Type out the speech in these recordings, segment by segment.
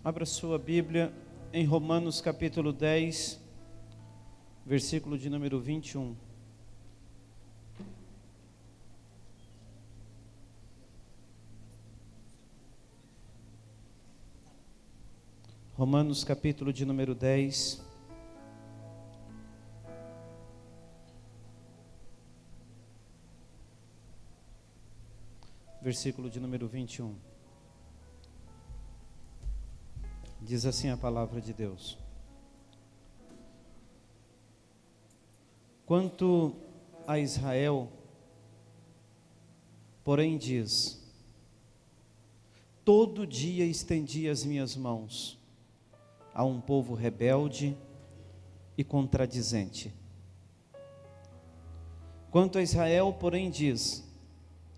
Abra sua Bíblia em Romanos capítulo 10, versículo de número 21. Romanos capítulo de número 10, versículo de número 21. Diz assim a palavra de Deus: Quanto a Israel, porém diz: todo dia estendi as minhas mãos a um povo rebelde e contradizente. Quanto a Israel, porém diz: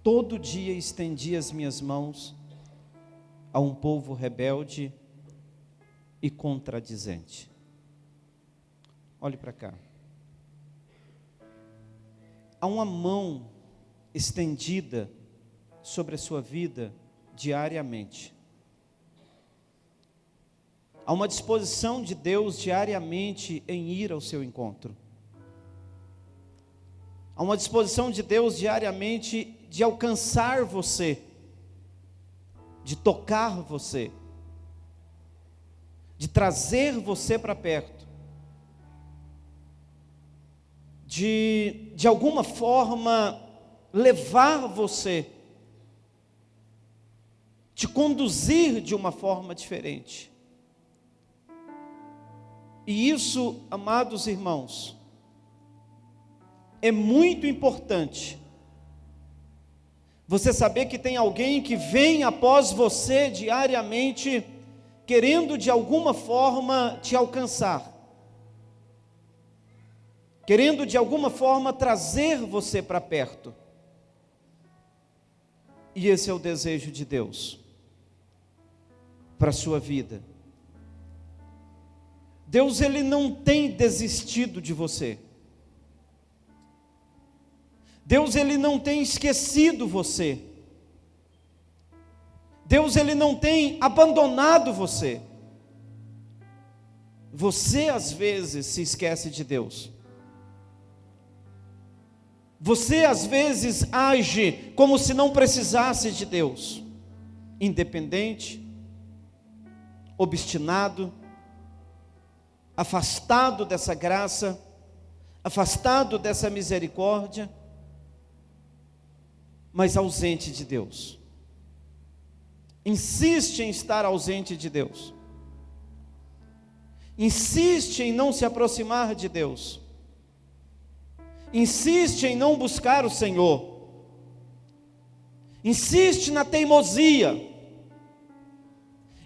todo dia estendi as minhas mãos a um povo rebelde e contradizente. Olhe para cá. Há uma mão estendida sobre a sua vida diariamente. Há uma disposição de Deus diariamente em ir ao seu encontro. Há uma disposição de Deus diariamente de alcançar você, de tocar você, de trazer você para perto, de alguma forma levar você, te conduzir de uma forma diferente. E isso, amados irmãos, é muito importante. Você saber que tem alguém que vem após você diariamente, querendo de alguma forma te alcançar, querendo de alguma forma trazer você para perto. E esse é o desejo de Deus para a sua vida. Deus, Ele não tem desistido de você. Deus, Ele não tem esquecido você. Deus, Ele não tem abandonado você. Você às vezes se esquece de Deus. Você às vezes age como se não precisasse de Deus. Independente, obstinado, afastado dessa graça, afastado dessa misericórdia, mas ausente de Deus. Insiste em estar ausente de Deus. Insiste em não se aproximar de Deus. Insiste em não buscar o Senhor. Insiste na teimosia.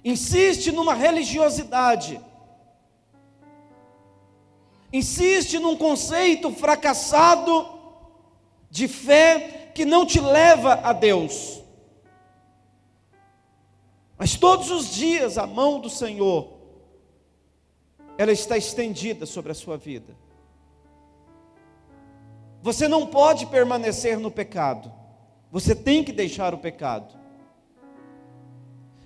Insiste numa religiosidade. Insiste num conceito fracassado de fé que não te leva a Deus. Mas todos os dias a mão do Senhor, ela está estendida sobre a sua vida. Você não pode permanecer no pecado. Você tem que deixar o pecado.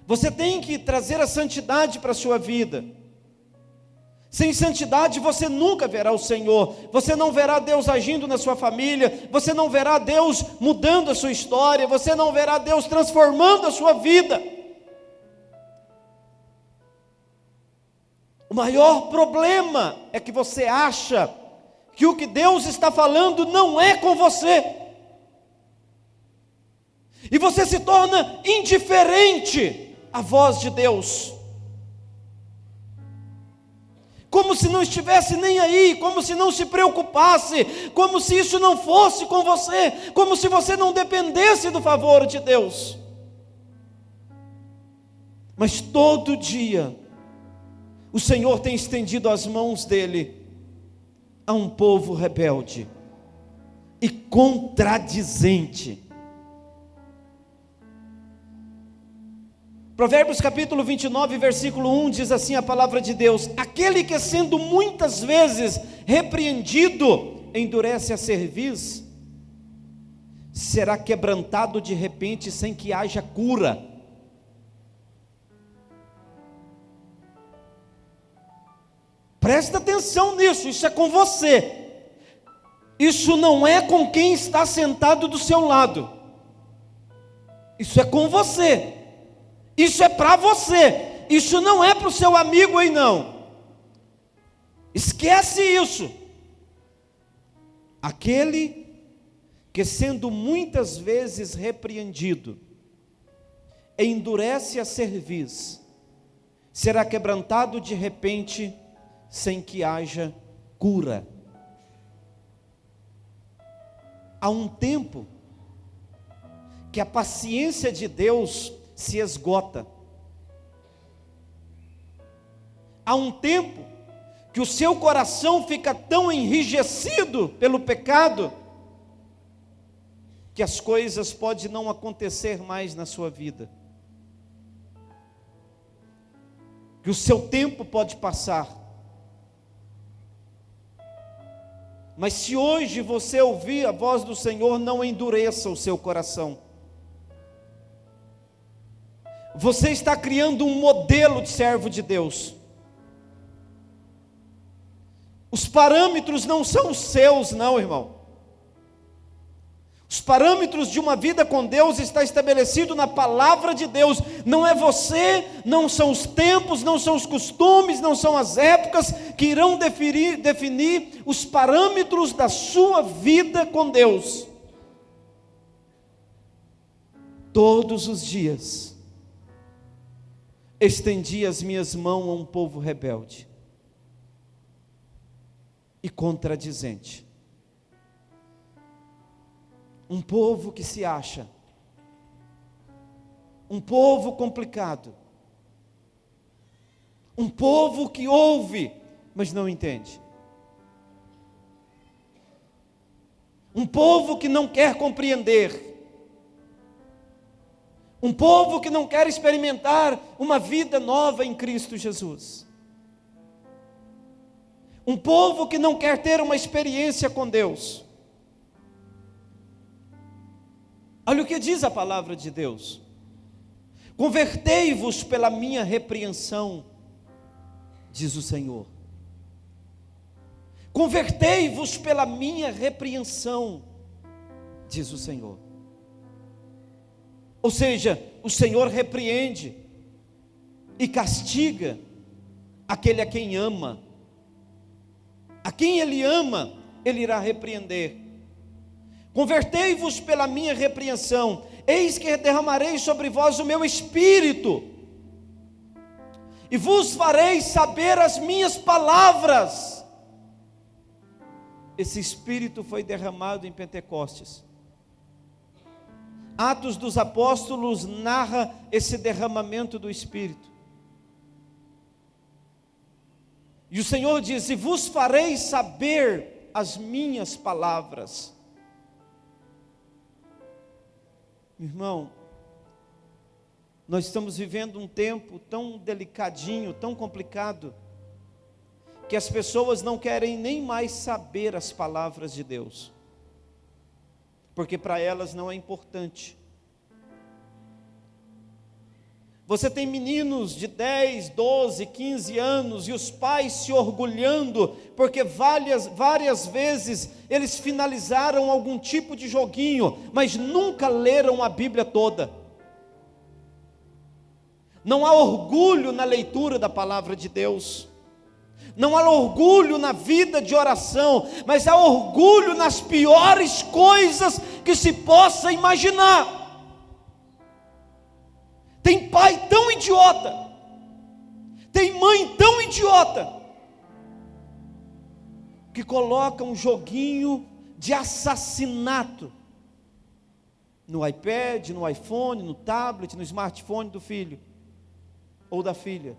Você tem que trazer a santidade para a sua vida. Sem santidade você nunca verá o Senhor. Você não verá Deus agindo na sua família. Você não verá Deus mudando a sua história. Você não verá Deus transformando a sua vida. O maior problema é que você acha que o que Deus está falando não é com você. E você se torna indiferente à voz de Deus. Como se não estivesse nem aí, como se não se preocupasse, como se isso não fosse com você, como se você não dependesse do favor de Deus. Mas todo dia, o Senhor tem estendido as mãos dele a um povo rebelde e contradizente. Provérbios capítulo 29, versículo 1 diz assim a palavra de Deus: aquele que sendo muitas vezes repreendido, endurece a cerviz, será quebrantado de repente sem que haja cura. Presta atenção nisso, isso é com você. Isso não é com quem está sentado do seu lado. Isso é com você. Isso é para você. Isso não é para o seu amigo aí não. Esquece isso. Aquele que, sendo muitas vezes repreendido, endurece a cerviz, será quebrantado de repente, sem que haja cura. Há um tempo que a paciência de Deus se esgota. Há um tempo que o seu coração fica tão enrijecido pelo pecado, que as coisas podem não acontecer mais na sua vida. Que o seu tempo pode passar. Mas se hoje você ouvir a voz do Senhor, não endureça o seu coração. Você está criando um modelo de servo de Deus. Os parâmetros não são os seus, não, irmão. Os parâmetros de uma vida com Deus está estabelecido na palavra de Deus. Não é você, não são os tempos, não são os costumes, não são as épocas que irão definir os parâmetros da sua vida com Deus. Todos os dias estendi as minhas mãos a um povo rebelde e contradizente. Um povo que se acha, um povo complicado, um povo que ouve, mas não entende, um povo que não quer compreender, um povo que não quer experimentar uma vida nova em Cristo Jesus, um povo que não quer ter uma experiência com Deus. Olha o que diz a palavra de Deus: convertei-vos pela minha repreensão, diz o Senhor. Convertei-vos pela minha repreensão, diz o Senhor. Ou seja, o Senhor repreende e castiga aquele a quem ama. A quem Ele ama, Ele irá repreender. Convertei-vos pela minha repreensão, eis que derramarei sobre vós o meu espírito, e vos farei saber as minhas palavras. Esse espírito foi derramado em Pentecostes. Atos dos Apóstolos narra esse derramamento do espírito. E o Senhor diz: e vos farei saber as minhas palavras. Irmão, nós estamos vivendo um tempo tão delicadinho, tão complicado, que as pessoas não querem nem mais saber as palavras de Deus, porque para elas não é importante. Você tem meninos de 10, 12, 15 anos e os pais se orgulhando, porque várias vezes eles finalizaram algum tipo de joguinho, mas nunca leram a Bíblia toda. Não há orgulho na leitura da palavra de Deus, não há orgulho na vida de oração, mas há orgulho nas piores coisas que se possa imaginar. Tem pai tão idiota, tem mãe tão idiota, que coloca um joguinho de assassinato no iPad, no iPhone, no tablet, no smartphone do filho ou da filha,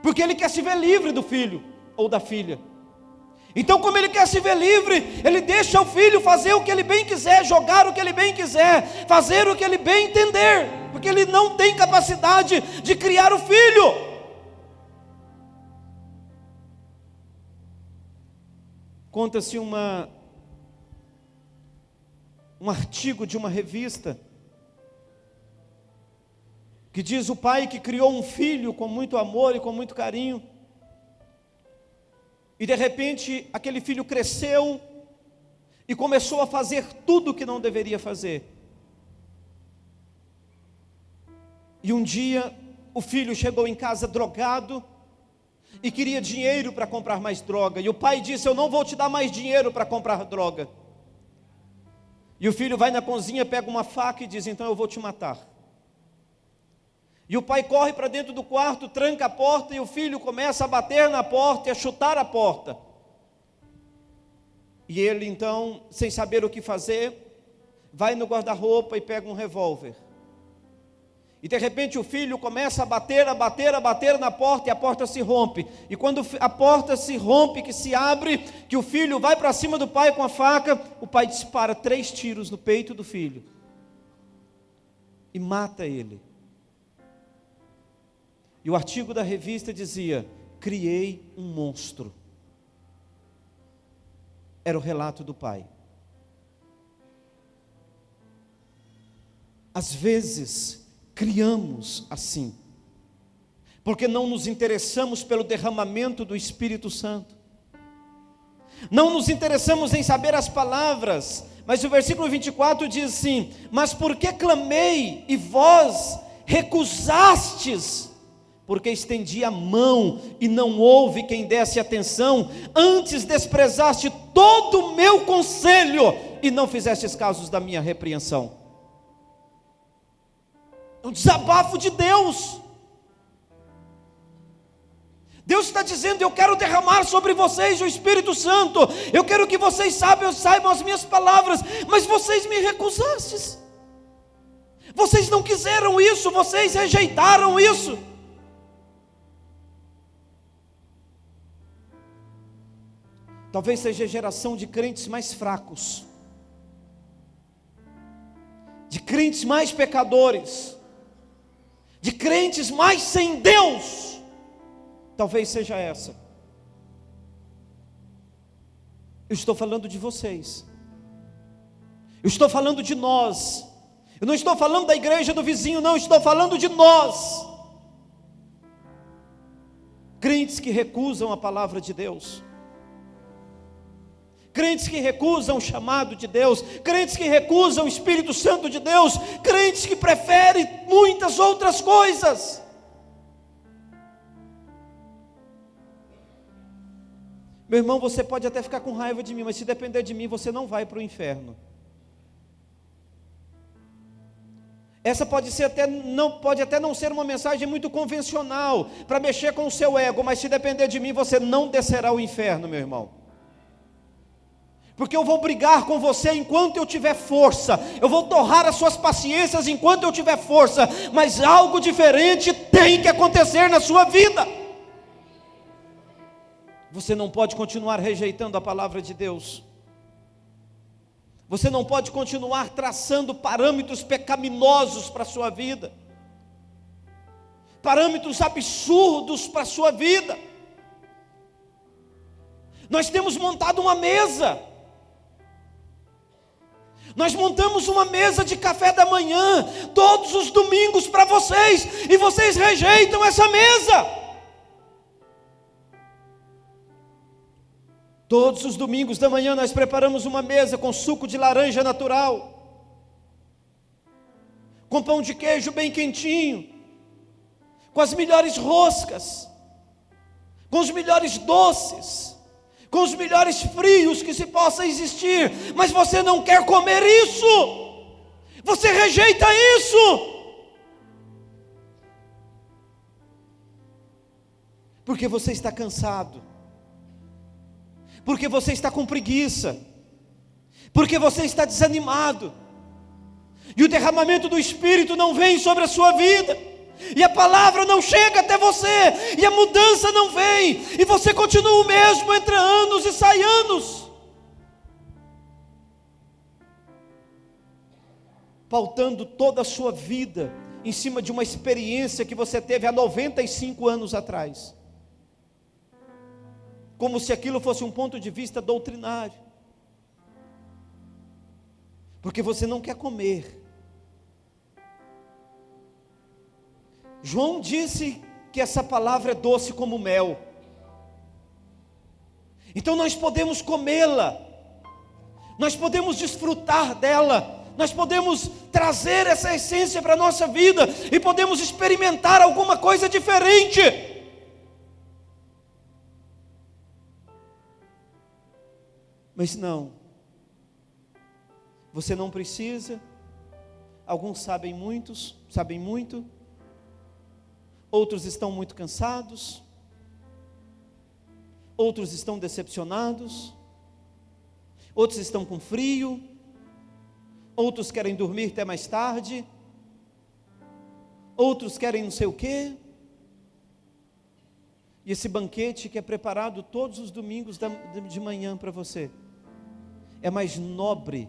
porque ele quer se ver livre do filho ou da filha. Então, como ele quer se ver livre, ele deixa o filho fazer o que ele bem quiser, jogar o que ele bem quiser, fazer o que ele bem entender, porque ele não tem capacidade de criar o filho. Conta-se um artigo de uma revista, que diz o pai que criou um filho com muito amor e com muito carinho, e de repente aquele filho cresceu e começou a fazer tudo o que não deveria fazer. E um dia o filho chegou em casa drogado e queria dinheiro para comprar mais droga, e o pai disse: eu não vou te dar mais dinheiro para comprar droga. E o filho vai na cozinha, pega uma faca e diz: então eu vou te matar. E o pai corre para dentro do quarto, tranca a porta, e o filho começa a bater na porta e a chutar a porta. E ele então, sem saber o que fazer, vai no guarda-roupa e pega um revólver. E de repente o filho começa a bater na porta, e a porta se rompe. E quando a porta se rompe, que se abre, que o filho vai para cima do pai com a faca, o pai dispara 3 tiros no peito do filho e mata ele. E o artigo da revista dizia: criei um monstro. Era o relato do pai. Às vezes criamos assim, porque não nos interessamos pelo derramamento do Espírito Santo, não nos interessamos em saber as palavras. Mas o versículo 24 diz assim: mas por que clamei e vós recusastes? Porque estendi a mão e não houve quem desse atenção. Antes desprezaste todo o meu conselho e não fizestes casos da minha repreensão. É um desabafo de Deus. Deus está dizendo: eu quero derramar sobre vocês o Espírito Santo, eu quero que vocês saibam as minhas palavras, mas vocês me recusastes, vocês não quiseram isso, vocês rejeitaram isso. Talvez seja a geração de crentes mais fracos, de crentes mais pecadores, de crentes mais sem Deus. Talvez seja essa. Eu estou falando de vocês, eu estou falando de nós. Eu não estou falando da igreja do vizinho, não, estou falando de nós. Crentes que recusam a palavra de Deus, crentes que recusam o chamado de Deus, crentes que recusam o Espírito Santo de Deus, crentes que preferem muitas outras coisas. Meu irmão, você pode até ficar com raiva de mim, mas se depender de mim, você não vai para o inferno. Essa pode até não ser uma mensagem muito convencional, para mexer com o seu ego, mas se depender de mim, você não descerá ao inferno, meu irmão. Porque eu vou brigar com você enquanto eu tiver força, eu vou torrar as suas paciências enquanto eu tiver força, mas algo diferente tem que acontecer na sua vida. Você não pode continuar rejeitando a palavra de Deus, você não pode continuar traçando parâmetros pecaminosos para a sua vida, parâmetros absurdos para a sua vida. Nós temos montado uma mesa, nós montamos uma mesa de café da manhã, todos os domingos para vocês, e vocês rejeitam essa mesa. Todos os domingos da manhã nós preparamos uma mesa com suco de laranja natural, com pão de queijo bem quentinho, com as melhores roscas, com os melhores doces, com os melhores frios que se possa existir, mas você não quer comer isso, você rejeita isso, porque você está cansado, porque você está com preguiça, porque você está desanimado, e o derramamento do Espírito não vem sobre a sua vida, e a palavra não chega até você, e a mudança não vem, e você continua o mesmo, entre anos e sai anos, pautando toda a sua vida em cima de uma experiência que você teve há 95 anos atrás, como se aquilo fosse um ponto de vista doutrinário, porque você não quer comer, João disse que essa palavra é doce como mel. Então nós podemos comê-la, nós podemos desfrutar dela, nós podemos trazer essa essência para a nossa vida e podemos experimentar alguma coisa diferente. Mas não, você não precisa. Alguns sabem muito, outros estão muito cansados, outros estão decepcionados, outros estão com frio, outros querem dormir até mais tarde, outros querem não sei o quê. E esse banquete que é preparado todos os domingos de manhã para você, é mais nobre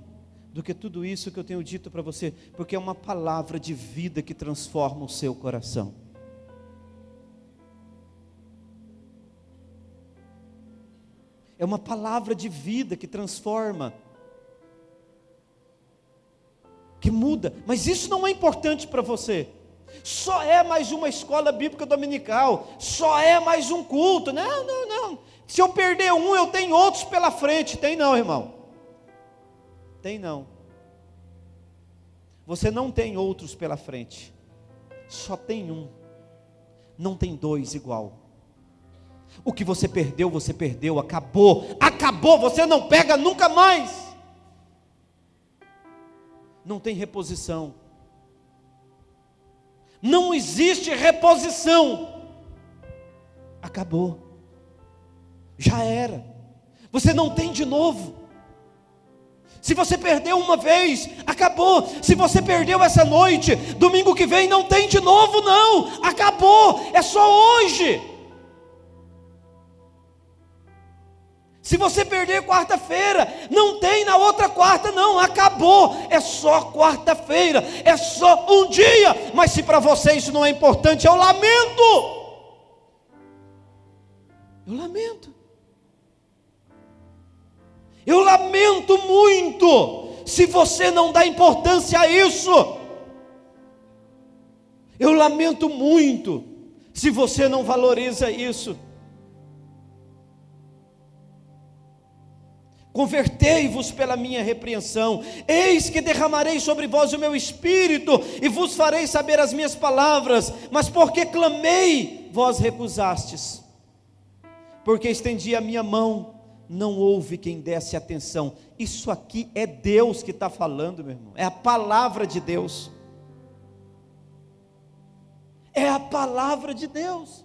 do que tudo isso que eu tenho dito para você, porque é uma palavra de vida que transforma o seu coração. É uma palavra de vida que transforma, que muda. Mas isso não é importante para você. Só é mais uma escola bíblica dominical, só é mais um culto. Não. Se eu perder um, eu tenho outros pela frente. Tem não, irmão. Tem não. Você não tem outros pela frente. Só tem um. Não tem dois igual. O que você perdeu, acabou. Acabou, você não pega nunca mais. Não tem reposição. Não existe reposição. Acabou. Já era. Você não tem de novo. Se você perdeu uma vez, acabou. Se você perdeu essa noite, domingo que vem não tem de novo não. Acabou. É só hoje. Se você perder quarta-feira, não tem na outra quarta não, acabou, é só quarta-feira, é só um dia. Mas se para você isso não é importante, eu lamento. Eu lamento muito, se você não dá importância a isso. Eu lamento muito, se você não valoriza isso. Convertei-vos pela minha repreensão, eis que derramarei sobre vós o meu espírito, e vos farei saber as minhas palavras, mas porque clamei, vós recusastes, porque estendi a minha mão, não houve quem desse atenção. Isso aqui é Deus que está falando, meu irmão, é a palavra de Deus, é a palavra de Deus.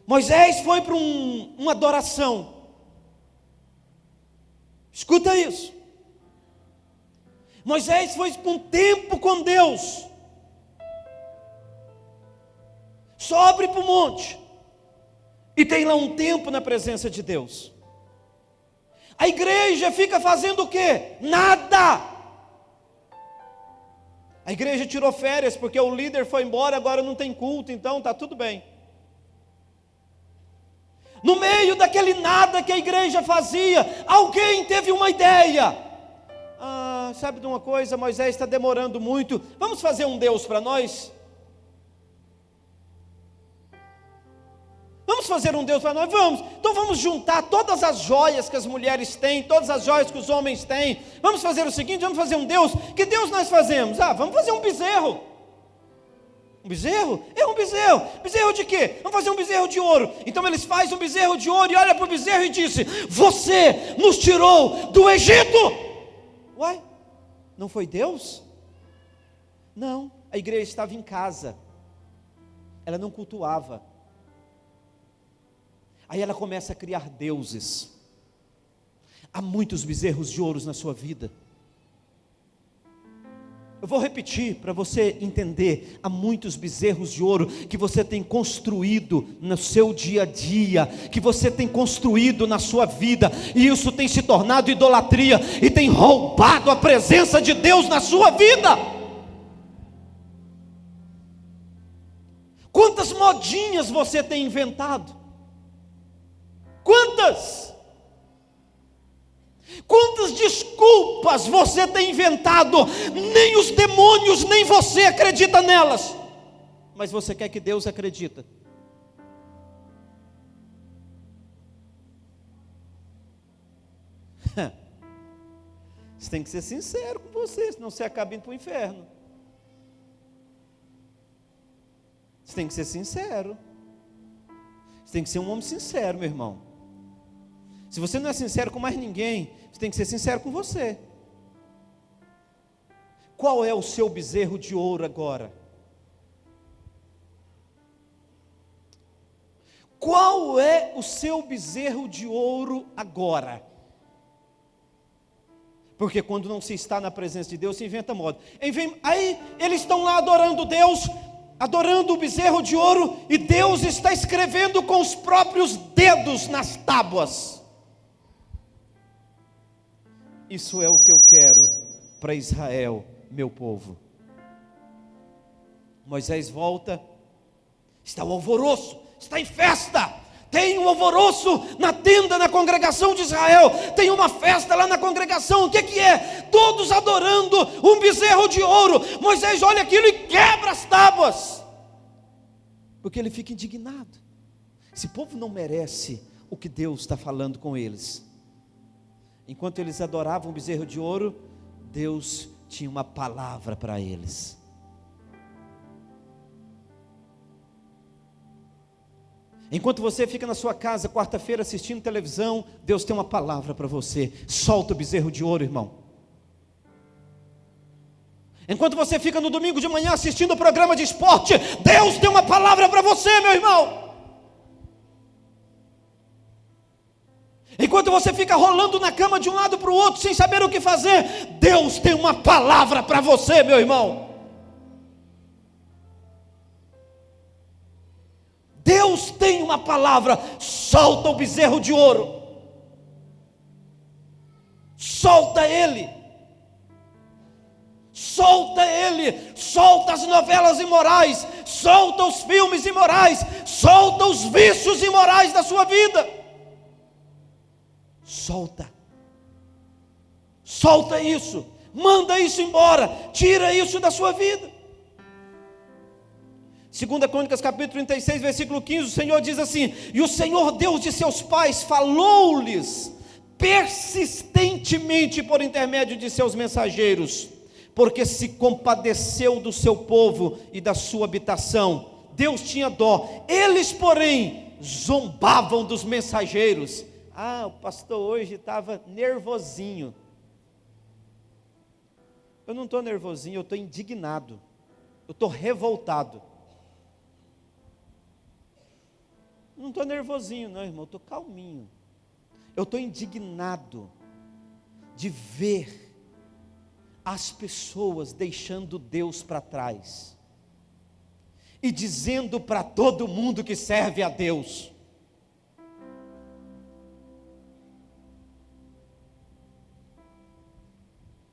Moisés foi para uma adoração. Escuta isso. Moisés foi para um tempo com Deus. Sobe para o monte. E tem lá um tempo na presença de Deus. A igreja fica fazendo o quê? Nada. A igreja tirou férias porque o líder foi embora, agora não tem culto, então está tudo bem. No meio daquele nada que a igreja fazia, alguém teve uma ideia. Sabe de uma coisa, Moisés está demorando muito, vamos fazer um Deus para nós? Vamos fazer um Deus para nós? Vamos. Então vamos juntar todas as joias que as mulheres têm, todas as joias que os homens têm. Vamos fazer o seguinte, vamos fazer um Deus. Que Deus nós fazemos? Vamos fazer um bezerro. Um bezerro? É um bezerro. Bezerro de quê? Vamos fazer um bezerro de ouro. Então eles fazem um bezerro de ouro e olha para o bezerro e disse: você nos tirou do Egito. Uai, não foi Deus? Não, a igreja estava em casa. Ela não cultuava. Aí ela começa a criar deuses. Há muitos bezerros de ouro na sua vida. Eu vou repetir para você entender. Há muitos bezerros de ouro que você tem construído no seu dia a dia, que você tem construído na sua vida, e isso tem se tornado idolatria, e tem roubado a presença de Deus na sua vida. Quantas modinhas você tem inventado? Quantas? Quantas desculpas você tem inventado? Nem os demônios, nem você acredita nelas, mas você quer que Deus acredita. Você tem que ser sincero com você, senão você acaba indo para o inferno. Você tem que ser sincero. Você tem que ser um homem sincero, meu irmão. Se você não é sincero com mais ninguém, você tem que ser sincero com você. Qual é o seu bezerro de ouro agora? Qual é o seu bezerro de ouro agora? Porque quando não se está na presença de Deus, se inventa moda. Aí eles estão lá adorando Deus, adorando o bezerro de ouro, e Deus está escrevendo com os próprios dedos nas tábuas. Isso é o que eu quero para Israel, meu povo. Moisés volta, está o alvoroço, está em festa. Tem um alvoroço na tenda, na congregação de Israel. Tem uma festa lá na congregação. O que é? Todos adorando um bezerro de ouro. Moisés olha aquilo e quebra as tábuas, porque ele fica indignado. Esse povo não merece o que Deus está falando com eles. Enquanto eles adoravam o bezerro de ouro, Deus tinha uma palavra para eles. Enquanto você fica na sua casa quarta-feira assistindo televisão, Deus tem uma palavra para você. Solta o bezerro de ouro, irmão. Enquanto você fica no domingo de manhã assistindo o programa de esporte, Deus tem uma palavra para você, meu irmão. Enquanto você fica rolando na cama de um lado para o outro sem saber o que fazer, Deus tem uma palavra para você, meu irmão. Deus tem uma palavra. Solta o bezerro de ouro. Solta ele. Solta ele. Solta as novelas imorais. Solta os filmes imorais. Solta os vícios imorais da sua vida. Solta. Solta isso. Manda isso embora. Tira isso da sua vida. 2 Crônicas capítulo 36, versículo 15, o Senhor diz assim: e o Senhor Deus de seus pais falou-lhes persistentemente por intermédio de seus mensageiros, porque se compadeceu do seu povo e da sua habitação. Deus tinha dó. Eles, porém, zombavam dos mensageiros. O pastor hoje estava nervosinho. Eu não estou nervosinho, eu estou indignado. Eu estou revoltado. Não estou nervosinho não, irmão, eu estou calminho. Eu estou indignado de ver as pessoas deixando Deus para trás e dizendo para todo mundo que serve a Deus: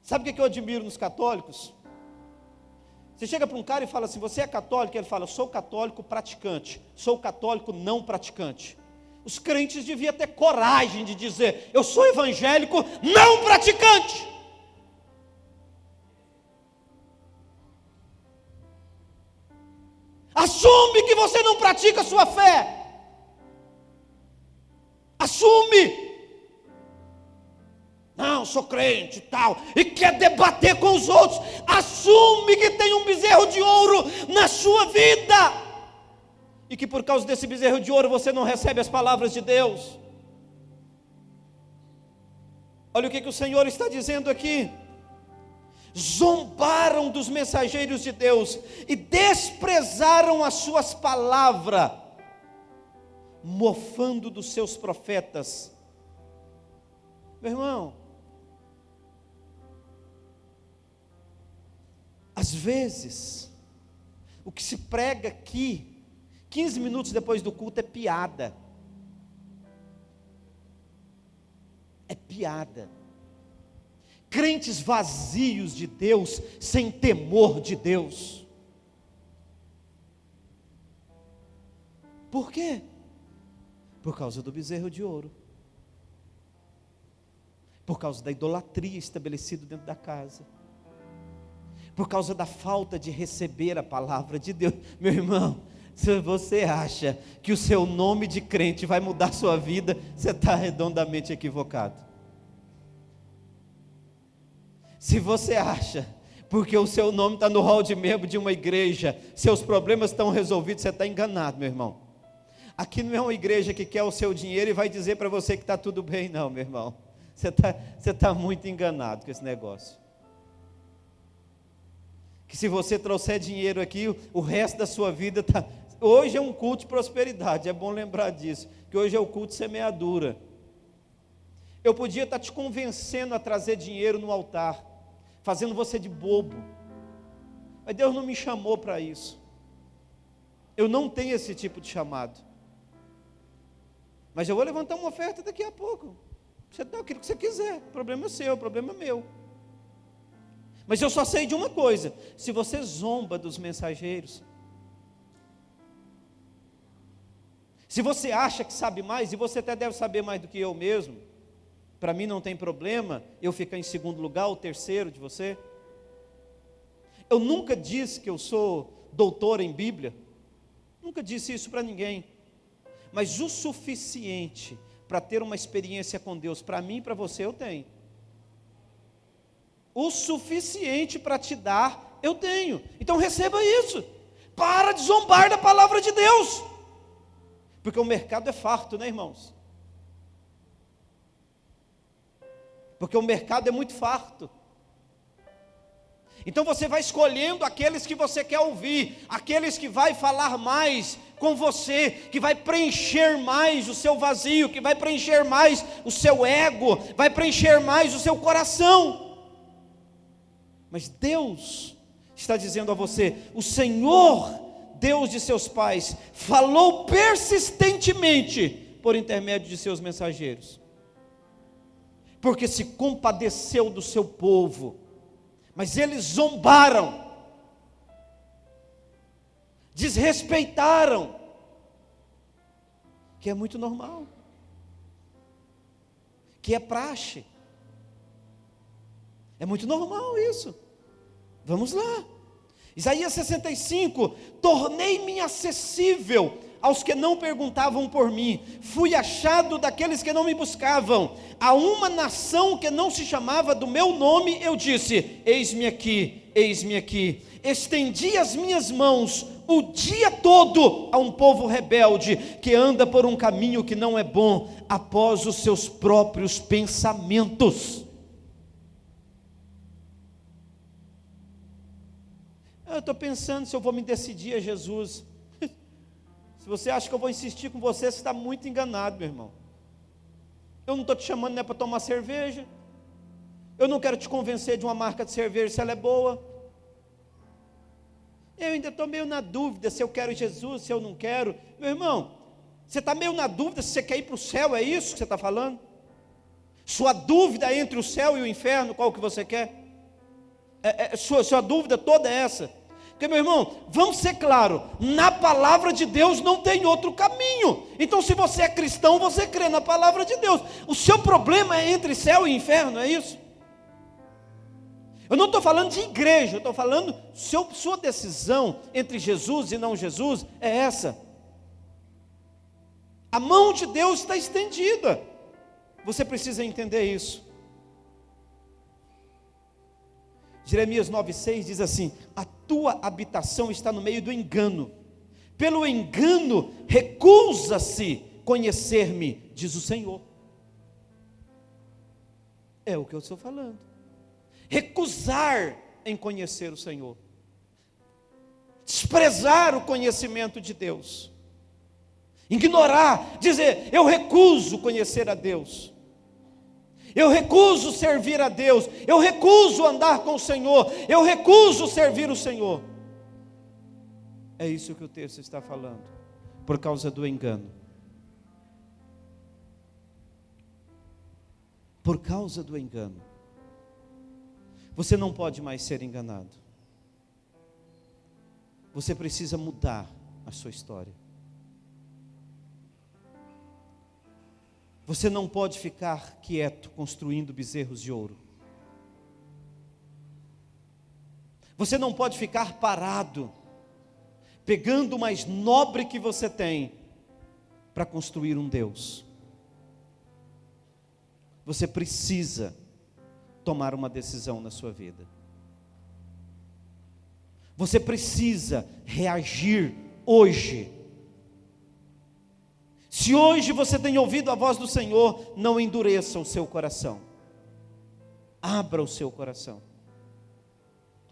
sabe o que eu admiro nos católicos? Você chega para um cara e fala assim: você é católico? Ele fala: eu sou católico praticante. Sou católico não praticante. Os crentes deviam ter coragem de dizer: eu sou evangélico não praticante. Assume que você não pratica a sua fé. Assume. Não, sou crente e tal, e quer debater com os outros. Assume que tem um bezerro de ouro na sua vida, e que por causa desse bezerro de ouro você não recebe as palavras de Deus. Olha o que o Senhor está dizendo aqui: zombaram dos mensageiros de Deus e desprezaram as suas palavras, mofando dos seus profetas. Meu irmão, às vezes, o que se prega aqui, 15 minutos depois do culto, é piada. É piada. Crentes vazios de Deus, sem temor de Deus. Por quê? Por causa do bezerro de ouro. por causa da idolatria estabelecida dentro da casa, por causa da falta de receber a palavra de Deus. Meu irmão, se você acha que o seu nome de crente vai mudar a sua vida, você está redondamente equivocado. Se você acha, porque o seu nome está no hall de membro de uma igreja, seus problemas estão resolvidos, você está enganado, meu irmão. Aqui não é uma igreja que quer o seu dinheiro e vai dizer para você que está tudo bem, não, meu irmão. Você está muito enganado com esse negócio. Que se você trouxer dinheiro aqui, o resto da sua vida está... Hoje é um culto de prosperidade, é bom lembrar disso, que hoje é o culto de semeadura. Eu podia estar te convencendo a trazer dinheiro no altar, fazendo você de bobo, mas Deus não me chamou para isso. Eu não tenho esse tipo de chamado. Mas eu vou levantar uma oferta daqui a pouco. Você dá aquilo que você quiser, o problema é seu, o problema é meu. Mas eu só sei de uma coisa: se você zomba dos mensageiros, se você acha que sabe mais, e você até deve saber mais do que eu mesmo, para mim não tem problema eu ficar em segundo lugar, ou terceiro de você. Eu nunca disse que eu sou doutor em Bíblia, nunca disse isso para ninguém, mas o suficiente para ter uma experiência com Deus, para mim e para você, eu tenho. O suficiente para te dar, eu tenho. Então receba isso. Para de zombar da palavra de Deus, porque o mercado é farto, né, irmãos? Porque o mercado é muito farto. Então você vai escolhendo aqueles que você quer ouvir, aqueles que vai falar mais com você, que vai preencher mais o seu vazio, que vai preencher mais o seu ego, vai preencher mais o seu coração. Mas Deus está dizendo a você: o Senhor, Deus de seus pais, falou persistentemente por intermédio de seus mensageiros, porque se compadeceu do seu povo, mas eles zombaram, desrespeitaram, que é muito normal, que é praxe, é muito normal isso. Vamos lá, Isaías 65, tornei-me acessível aos que não perguntavam por mim, fui achado daqueles que não me buscavam. A uma nação que não se chamava do meu nome, eu disse: eis-me aqui, eis-me aqui. Estendi as minhas mãos o dia todo a um povo rebelde, que anda por um caminho que não é bom, após os seus próprios pensamentos. Eu estou pensando se eu vou me decidir a Jesus. Se você acha que eu vou insistir com você, você está muito enganado, meu irmão. Eu não estou te chamando, não é para tomar cerveja. Eu não quero te convencer de uma marca de cerveja se ela é boa. Eu ainda estou meio na dúvida se eu quero Jesus, se eu não quero. Meu irmão, você está meio na dúvida se você quer ir para o céu, é isso que você está falando? Sua dúvida é entre o céu e o inferno, qual que você quer? Sua dúvida toda é essa. Porque, meu irmão, vamos ser claros, na palavra de Deus não tem outro caminho. Então, se você é cristão, você crê na palavra de Deus. O seu problema é entre céu e inferno, é isso? Eu não estou falando de igreja, eu estou falando, sua decisão entre Jesus e não Jesus é essa. A mão de Deus está estendida. Você precisa entender isso. Jeremias 9,6 diz assim: a tua habitação está no meio do engano, pelo engano recusa-se conhecer-me, diz o Senhor. É o que eu estou falando. Recusar em conhecer o Senhor, desprezar o conhecimento de Deus, ignorar, dizer: eu recuso conhecer a Deus, eu recuso servir a Deus, eu recuso andar com o Senhor, eu recuso servir o Senhor. É isso que o texto está falando, por causa do engano. Por causa do engano. Você não pode mais ser enganado. Você precisa mudar a sua história. Você não pode ficar quieto construindo bezerros de ouro. Você não pode ficar parado, pegando o mais nobre que você tem, para construir um Deus. Você precisa tomar uma decisão na sua vida. Você precisa reagir hoje. Se hoje você tem ouvido a voz do Senhor, não endureça o seu coração. Abra o seu coração.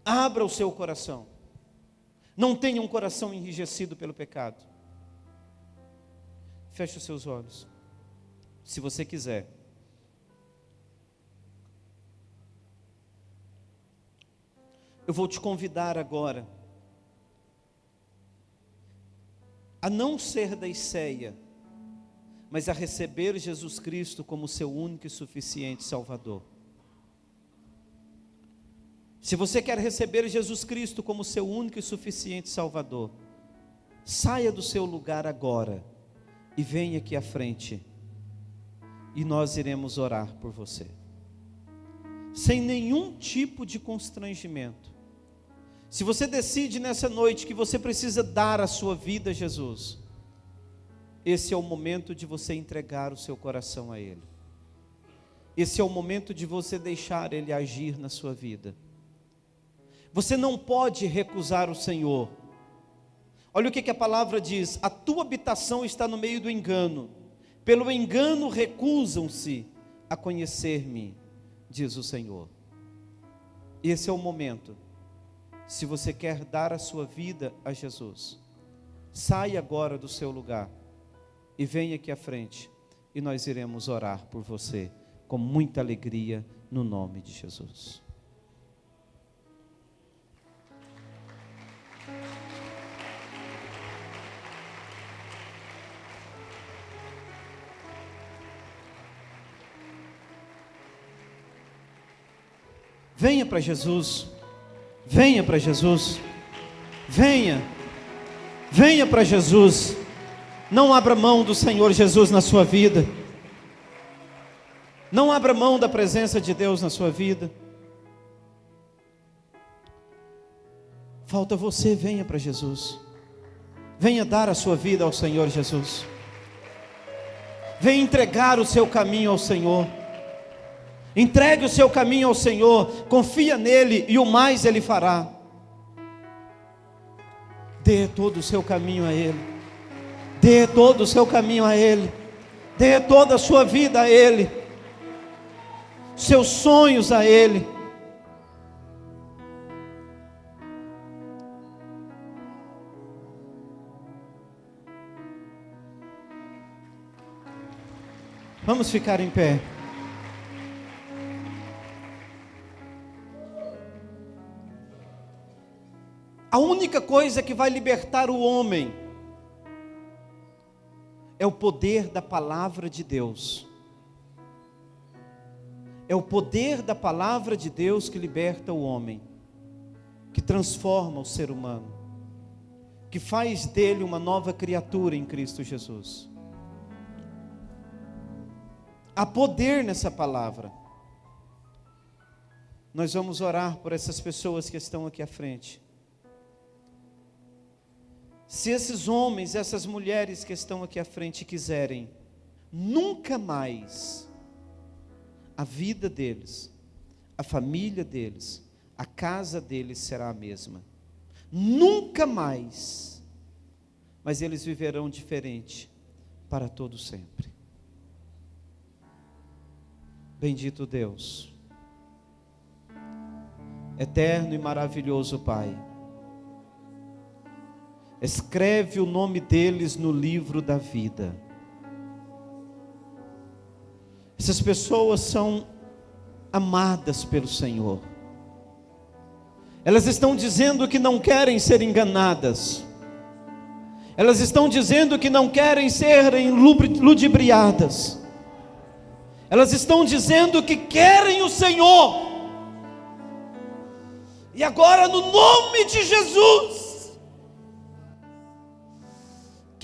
Abra o seu coração. Não tenha um coração enrijecido pelo pecado. Feche os seus olhos. Se você quiser. Eu vou te convidar agora a não ser da ceia, mas a receber Jesus Cristo como seu único e suficiente Salvador. Se você quer receber Jesus Cristo como seu único e suficiente Salvador, saia do seu lugar agora e venha aqui à frente, e nós iremos orar por você, sem nenhum tipo de constrangimento. Se você decide nessa noite que você precisa dar a sua vida a Jesus, esse é o momento de você entregar o seu coração a Ele. Esse é o momento de você deixar Ele agir na sua vida. Você não pode recusar o Senhor. Olha o que a palavra diz: a tua habitação está no meio do engano, pelo engano recusam-se a conhecer-me, diz o Senhor. Esse é o momento. Se você quer dar a sua vida a Jesus, saia agora do seu lugar e venha aqui à frente, e nós iremos orar por você com muita alegria, no nome de Jesus. Venha para Jesus, venha para Jesus, venha para Jesus. Não abra mão do Senhor Jesus na sua vida, não abra mão da presença de Deus na sua vida. Falta você, venha para Jesus, venha dar a sua vida ao Senhor Jesus, venha entregar o seu caminho ao Senhor. Entregue o seu caminho ao Senhor, confia nele e o mais Ele fará. Dê todo o seu caminho a Ele, dê todo o seu caminho a Ele, dê toda a sua vida a Ele, seus sonhos a Ele. Vamos ficar em pé. A única coisa que vai libertar o homem é o poder da palavra de Deus. É o poder da palavra de Deus que liberta o homem, que transforma o ser humano, que faz dele uma nova criatura em Cristo Jesus. Há poder nessa palavra. Nós vamos orar por essas pessoas que estão aqui à frente. Se esses homens, essas mulheres que estão aqui à frente quiserem, nunca mais a vida deles, a família deles, a casa deles será a mesma. Nunca mais. Mas eles viverão diferente para todo sempre. Bendito Deus, eterno e maravilhoso Pai, escreve o nome deles no livro da vida. Essas pessoas são amadas pelo Senhor. Elas estão dizendo que não querem ser enganadas. Elas estão dizendo que não querem serem ludibriadas. Elas estão dizendo que querem o Senhor. E agora, no nome de Jesus,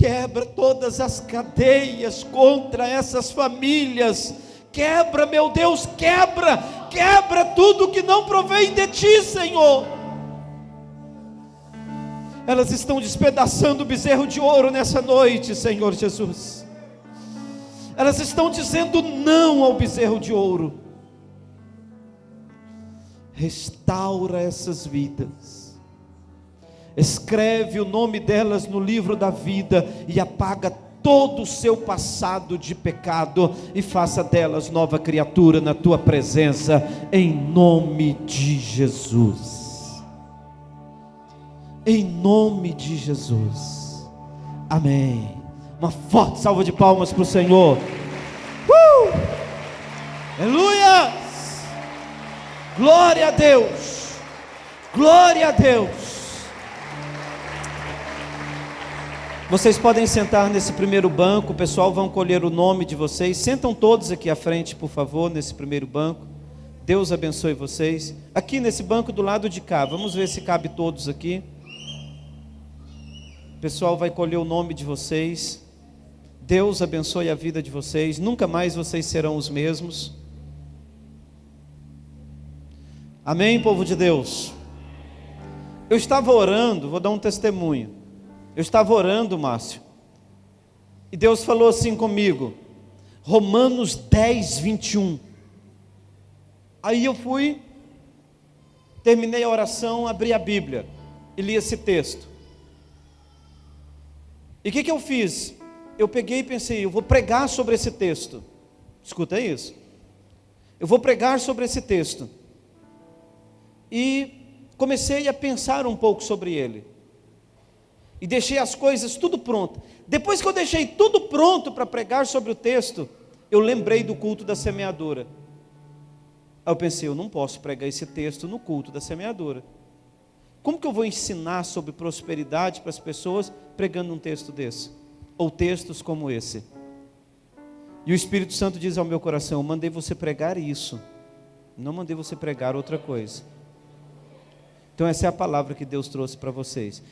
quebra todas as cadeias contra essas famílias, quebra, meu Deus, quebra tudo que não provém de Ti, Senhor. Elas estão despedaçando o bezerro de ouro nessa noite, Senhor Jesus. Elas estão dizendo não ao bezerro de ouro. Restaura essas vidas, escreve o nome delas no livro da vida e apaga todo o seu passado de pecado e faça delas nova criatura na Tua presença, em nome de Jesus, em nome de Jesus, amém. Uma forte salva de palmas para o Senhor. Aleluia! Glória a Deus, glória a Deus. Vocês podem sentar nesse primeiro banco, o pessoal vai colher o nome de vocês. Sentam todos aqui à frente, por favor, nesse primeiro banco. Deus abençoe vocês. Aqui nesse banco do lado de cá, vamos ver se cabe todos aqui. O pessoal vai colher o nome de vocês. Deus abençoe a vida de vocês. Nunca mais vocês serão os mesmos. Amém, povo de Deus? Eu estava orando, vou dar um testemunho. Eu estava orando, Márcio, e Deus falou assim comigo, Romanos 10, 21. Aí eu fui, terminei a oração, abri a Bíblia e li esse texto. E o que eu fiz? Eu peguei e pensei, eu vou pregar sobre esse texto. Escuta isso. Eu vou pregar sobre esse texto. E comecei a pensar um pouco sobre ele. E deixei as coisas tudo pronto. Depois que eu deixei tudo pronto para pregar sobre o texto, eu lembrei do culto da semeadura. Aí eu pensei, eu não posso pregar esse texto no culto da semeadura. Como que eu vou ensinar sobre prosperidade para as pessoas pregando um texto desse? Ou textos como esse? E o Espírito Santo diz ao meu coração, eu mandei você pregar isso, não mandei você pregar outra coisa. Então essa é a palavra que Deus trouxe para vocês.